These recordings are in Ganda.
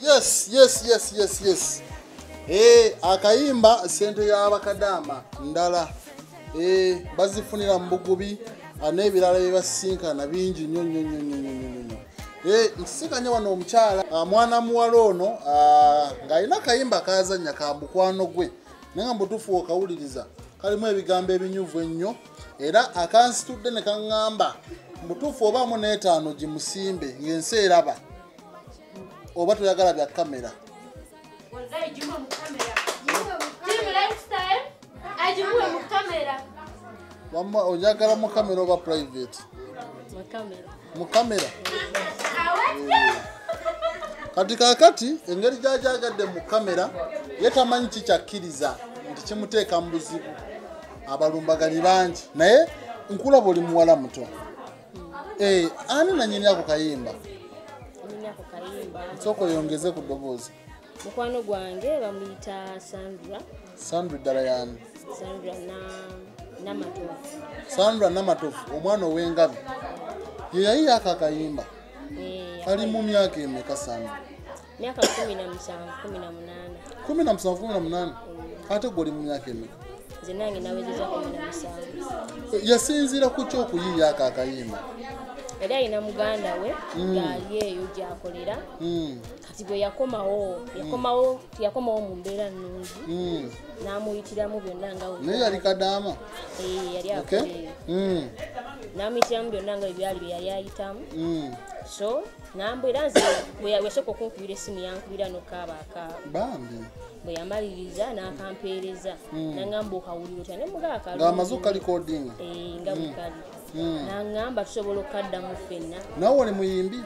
Yes. Akayimba sente y'abakadama ndala. Bazifunira mbugubi anebirala bibasinkana bingi nnyo. Nsikanya wano omukyala mwana muwala ono ng'alina kayimba kazanya ka mukwano gwe naye nga mbutuufu okawuliriza kalimu ebigambo ebinyuvu ennyo era akansitudde ne kaŋŋamba mbutuufu obaamu n'etaano gimusimbe ng'ensi eraba oba toyagala bya kamera. Wamma ojagala mu kamera oba private? Mu kamera. Kati kakati engeri gyajagadde mu kamera yetamanyi kikyakkiriza nti kimuteeka mu buzibu abalumbaganyi bangi naye nkulaba oli muwala muto. Ani nanyini ako kayimba? Nsooka oyongeze ku ddoboozi. Mukwano gwange bamuyita Sandra ddala yani? Namatofu. Sandra Namatofu omwana ow'engabi ye yayiye ako akayimba. Ali mu myaka emeka Sandra? Myaka 17, 18. Ate gw'oli mu myaka emeka? Nze nange nawezeza 17. Yasinziira ku ki okuyiiya ako akayimba? Yali alina muganda we ng'ali eyo gy'akolera kati bwe yakomawo mu mbeera nnungi n'amuyitiramu byonna nga naye yali kadaama? Yali akoleeyo n'amuyitiramu byonna nga byali bye yali ayitamu so n'ambwira nze bwe yasooka okunkubira essimu yankubira n'okaaba bambi bwe yamaliriza n'akampeereza n'angamba okawuliro otya ne mugaaka ng'amaze okalikodinga nga bwe kali n'angamba tusobola okukaddamu ffenna. Naawe oli muyimbi?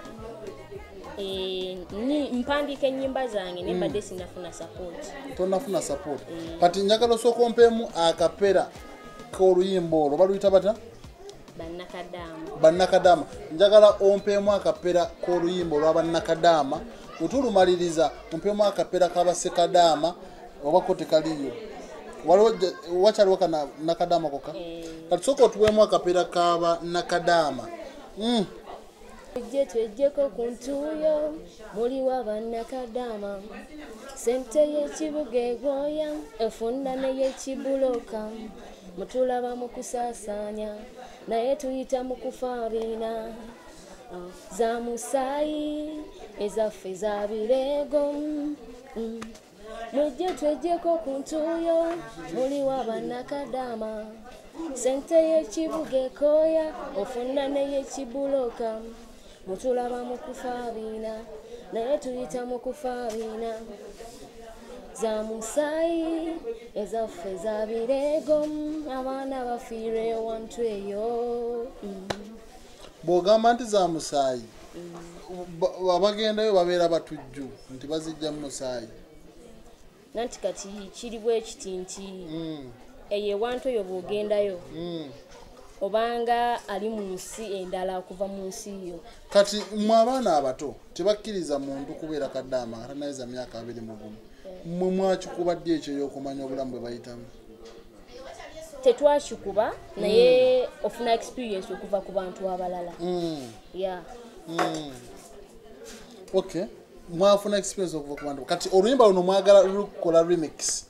Mpandiika ennyimba zange naye mbadde sinafuna support. Tonafuna support? Kati njagala osooka ompeemu akapera k'oluyimba olwo baluyita bata? Bannakadaama. Njagala ompeemu akapera k'oluyimba olw'abannakadaama otulumaliriza ompeemu akapera k'abasekadaama oba ko tekaliyo. Wakyaliwo kana nakadaama kokka? Kati sooka otuweemu akapera k'abannakadaama. Twejjeko ku ntuuyo muliwo abannakadaama sente y'ekibuga egwoya efunda n'ey'ekibuloka mutulaba mu kusaasaanya naye tuyita mu kufaabina za musaayi ezaffe za bireego mujje twejjeko ku ntuuyo muliwo abannakadaama sente y'ekibuga ekooya ofunda n'ey'ekibuloka mutulaba mu kufaabina naye tuyita mu kufaabina za musaayi ezaffe za bireego abaana bafiire wantu eyo. Bw'ogamba nti za musaayi abagendayo babeera batujju nti bazijja mu musaayi nanti kati kiri bwe kiti nti eyo ewantu eyo bw'ogendayo obanga ali mu nsi endala okuva mu nsi yo. Kati mwe abaana abato tebakkiriza muntu kubeera kaddaama atanaweza myaka 21 mmwe mwakikuba ddi ekyo y'okumanya obulamu bwe bayitamu? Tetwakikuba naye ofuna experience okuva ku bantu abalala. Okay, mwafuna experience okuva ku bantu. Kati oluyimba luno mwagala lukola remix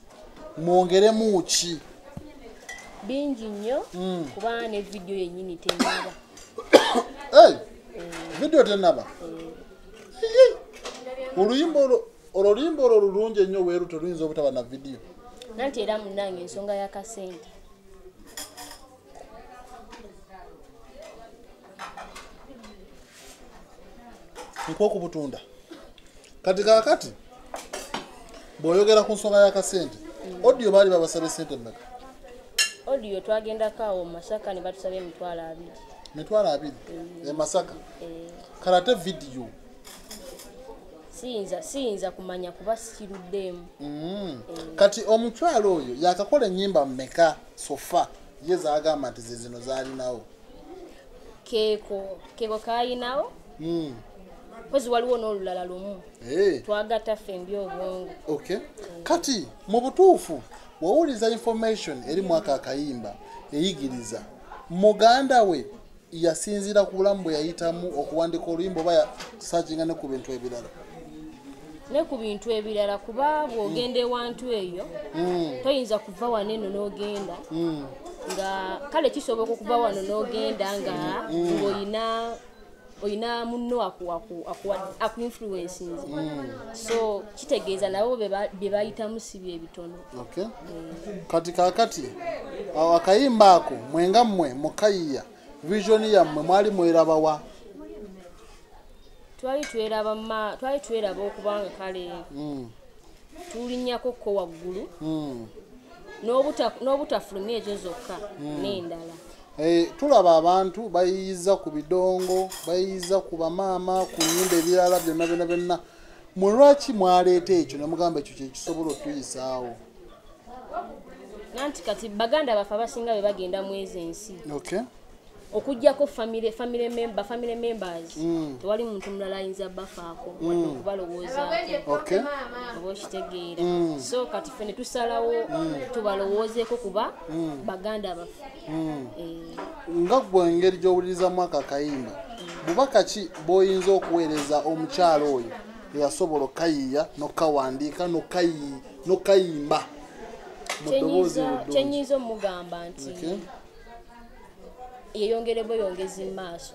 mwongeremu ki? Bingi nnyo kuba ne video yennyini tenaba. Video tenaba? Oluyimba olwo lulungi ennyo weeru teluyinza obutaba na video. Nanti era munnange ensonga y'akasente. Nk'okubutunda. Kati kakati bw'oyogera ku nsonga y'akasente audio baali babasaba sente mmeka? Audio twagendako awo mu Masaka ne batusaba emitwalo 2. $20 e Masaka? Karate video siyinza kumanya kuba sikiruddeemu. Kati omutwalo oyo yakakola ennyimba mmeka sofa ye zaagamba nti ze zino zaalinawo? Keeko kaalinawo pozi waliwo n'olulala lumu twagatta ffembi obwongo. Kati mu butuufu wawuliza information eri mwaka akayimba eyigiriza muganda we yasinzira ku bulamu bwe yayitamu okuwandika oluyimba oba yasakinga ne ku bintu ebirala? Ne ku bintu ebirala kuba bw'ogenda ewantu eyo toyinza kuva wano eno n'ogenda nga kale kisoboka okuva wano n'ogenda nga oyina munno aku-influencinze so kitegeeza nabo bye bayitamu si bye bitono. Okay. Kati kakati awo akayimba ako mwenga mmwe mukayiya vision yammwe mwali mwerabawa? twali tweraba okubanga kale tulinnyako ko waggulu n'obutafulumya ezo zokka n'endala. Tulaba abantu bayiyiza ku bidongo, bayiyiza ku bamaama, ku nnyumba ebirala byonna. Mulwaki mwaleeta ekyo ne mugamba ekyo kyekisobola otuyisaawo? Nanti kati baganda baffe abasinga be bagenda mu ezo ensi. Okay. Okujjako family members tewali muntu mulala ayinza bafaako wadde okubalowoozaako. Okay. Oba okitegeera so kati ffe ne tusalawo tubalowoozeeko kuba baganda baffe. Nga gwe engeri gy'owulirizamu ako akayimba bubaka ki bw'oyinza okuweereza omukyalo oyo eyasobola okayiiya n'okawandiika n'okayimba mu ddoboozi eddungi? Kyenyinza omugamba nti yeyongere bweyongezi mu maaso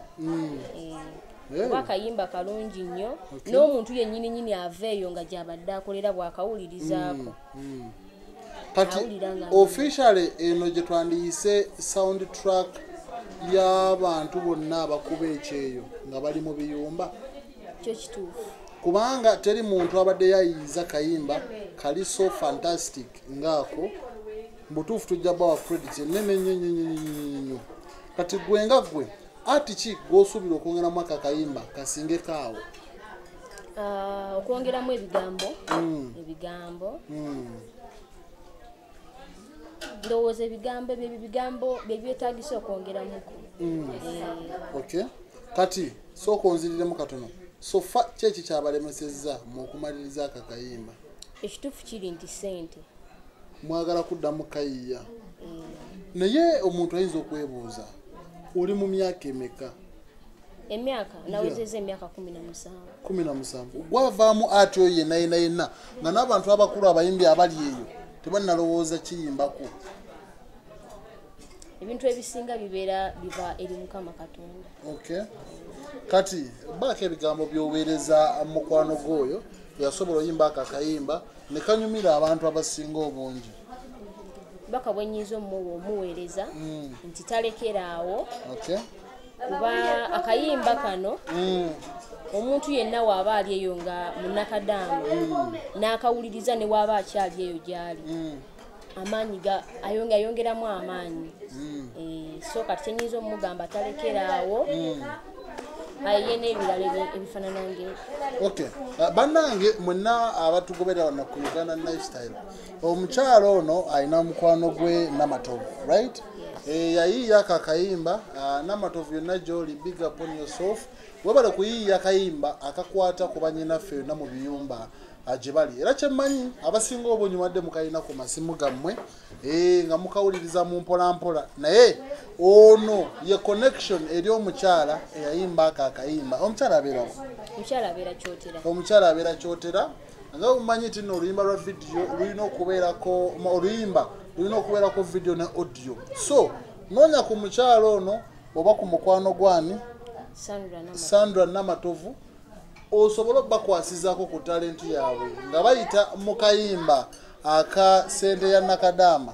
kuba akayimba kalungi nnyo n'omuntu yennyini aveeyo nga gy'abadde akolera bw'akawulirizaako. Kati officially eno gye twandiyise soundtrack y'abantu bonna abakuba ekyeyo nga bali mu biyumba? Kyo kituufu kubanga teri muntu abadde yayiyiza kayimba kali so fantastic ngaako mbutuufu tujja bawa credit enene nnyo. Kati gwe nga gwe ati ki gw'osuubira okwongeramu aka kayimba kasingeko awo? Okwongeramu ebigambo ndowooza ebigambo byebyetaagisa okwongeramuko. Okay. Kati sooka onziriremu katono sofa kyeki kyabalemesezza mu okumaliriza aka kayimba? Ekituufu kiri nti ssente mwagala kuddamu kayiya naye omuntu ayinza okwebuuza oli mu myaka emeka? Emyaka nawezezza emyaka 17 gwavaamu ati oyo yenna nga n'abantu abakulu abayimbi abali eyo tebannalowooza kiyimbako. Ebintu ebisinga biva eri Mukama Katonda. Okay. Kati baako ebigambo by'oweereza mukwano gwoyo yasobola oyimba aka akayimba ne kanyumira abantu abasinga obungi? Baka bwenyiza omuweereza nti talekeraawo. Okay. Kuba akayimba kano omuntu yenna waaba ali eyo nga munnakadaama n'akawuliriza ne waaba akyali eyo gy'ali amaanyi ayongeramu amaanyi. So kati kyenyinza omugamba talekeraawo ye n'ebirala ebifaanana ng'ebyo. Okay. Bannange mwenna abatugoberera wano ku Uganda Lifestyle, omukyalo ono alina mukwano gwe Namatovu, right? Yayiiya aka kayimba Namatovu yonna gy'oli big up on yourself. Webale kuyiiya akayimba akakwata ku bannyinaffe yonna mu biyumba gye bali. Era kyemmanyi abasinga obunyimadde mukayina ku masimu gammwe nga mukawuliriza mu mpolampola, naye ono ye connection eri omukyala eyayimba aka akayimba. Omukyala abeerawo? Omukyala abeera Kyotera. Nga mumanyi nti nno oluyimba lwa video lulina okubeerako video ne audio. So noonya ku mukyala ono oba ku mukwano gwani Sandra Namatovu osobola bakwasizaako ku talenti yaabwe nga bayita mu kayimba aka sente ya nakadaama.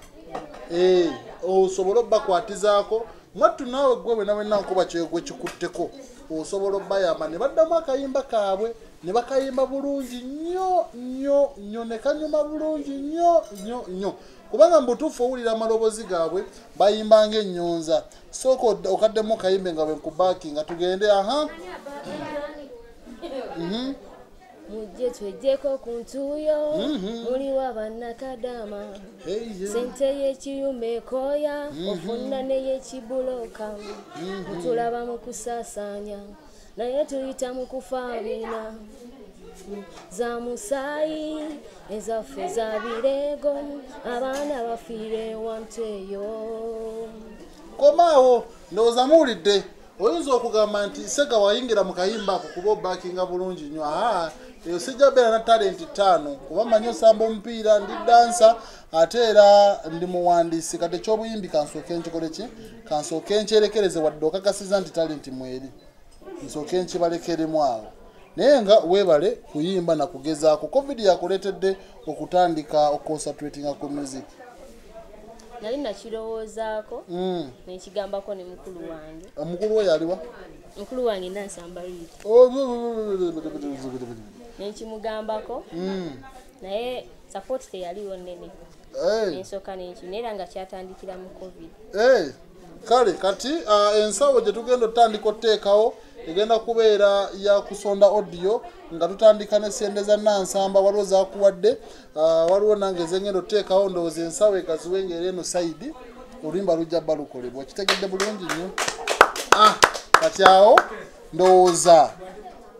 Osobola bakwatizaako mwattu naawe gwe wenna nkuba kyegwe kikutteko osobola bayamba ne baddamu akayimba kaabwe ne bakayimba bulungi nnyo ne kanyuma bulungi nnyo kubanga mbutuufu owulira amaloboozi gaabwe bayimba ng'ennyonza. Sooka okaddemu kayimbe nga bwe nkubaaki nga tugende Mujje twejjeko ku ntuuyo muliwa bannakadaama sente y'ekiyumba ekooya ofuna n'ey'ekibuloka tulaba mu kusaasaanya naye tuyita mu kufaabina za musaayi ezaffe za bireego abaana bafiire wantu eyo. Komaawo ndowooza muwulidde oyinza okugamba nti Sega wayingira mu kayimba ako kuba obbakinga bulungi nnyo eyo sijja beera na talenti 5 kuba manyi osamba omupiira ndi dansa ate era ndi muwandiisi kati ekyobuyimbi kansooke nkikole ki kansooke nkyerekereze wadde okakasiza nti talenti mweri nsooke nkibalekeremu awo naye nga weebale kuyimba na kugezaako covid yakuleetedde okutandika oconcentratinga ku music nali nakirowoozaako nekigambako ne mukulu wange mukulu we yaliwa mukulu wange nansamba liiti nekimugambako naye support teyaliwo nnene nensooka nenkinera nga kyatandikira mu covid kale kati ensawo gye tugenda otandika oteekawo egenda kubeera ya kusonda audio nga tutandika ne sendeza nansamba waliwo zakuwadde waliwo nange zengenda oteekawo ndowooza ensawo ekaziwengera eno saidi oluyimba lujja bba lukolebwa kitegedde bulungi nnyo kati awo ndowooza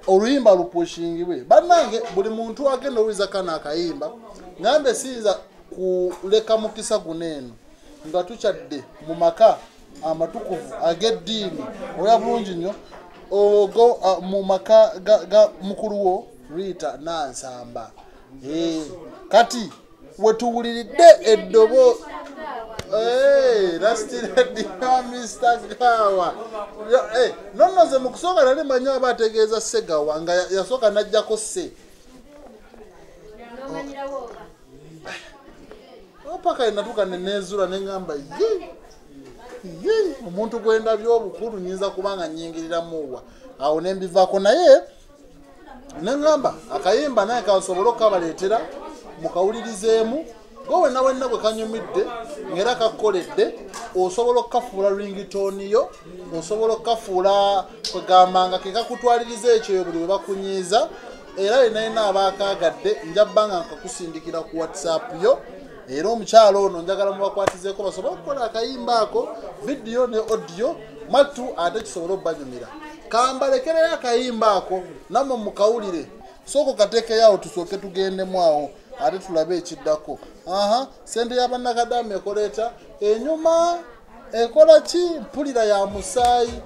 oluyimba lupushingibwe bannange buli muntu agenda owuliza kana akayimba ngambe siyinza kuleka mukisa guneeno nga tukyadde mu maka amatukuvu ag'eddiini oya bulungi nnyo ogo mu maka ga mukulu wo Rita Nansamba kati wetuwuliridde eddobo Rastiredi Mr. Gawa nonnoze mu kusooka nali manyi aba ategeeza Segawa nga yasooka n'ajjako se paka enatuuka neneezula neŋŋamba omuntu gwenda by'obukulu nyinza kubanga nnyingiriramuwa awo nembivaako naye neŋŋamba akayimba naye kansobole okukabaleetera mukawulirizeemu gwe wenna wenna gwe kanyumidde ng'era kakkoledde osobola okukafuula ringitooniyo osobola okukafuula kwegambanga ke kakutwaliriza ekyo buli bwe bakunyiiza era yenayina abaakaagadde njabbanga nkakusindikira ku WhatsApp yo era omukyalo ono njagala mubakwatizeeko basobole okukola akayimba ako vidiyo ne audio matu ate kisobole obbanyumira kambalekereyo akayimba ako nammwe mukawulire sooka kateekeyo awo tusooke tugendemu awo ate tulabe ekiddako sente y'abannakadamu ekoleeta enyuma ekola ki mpulira ya musaayi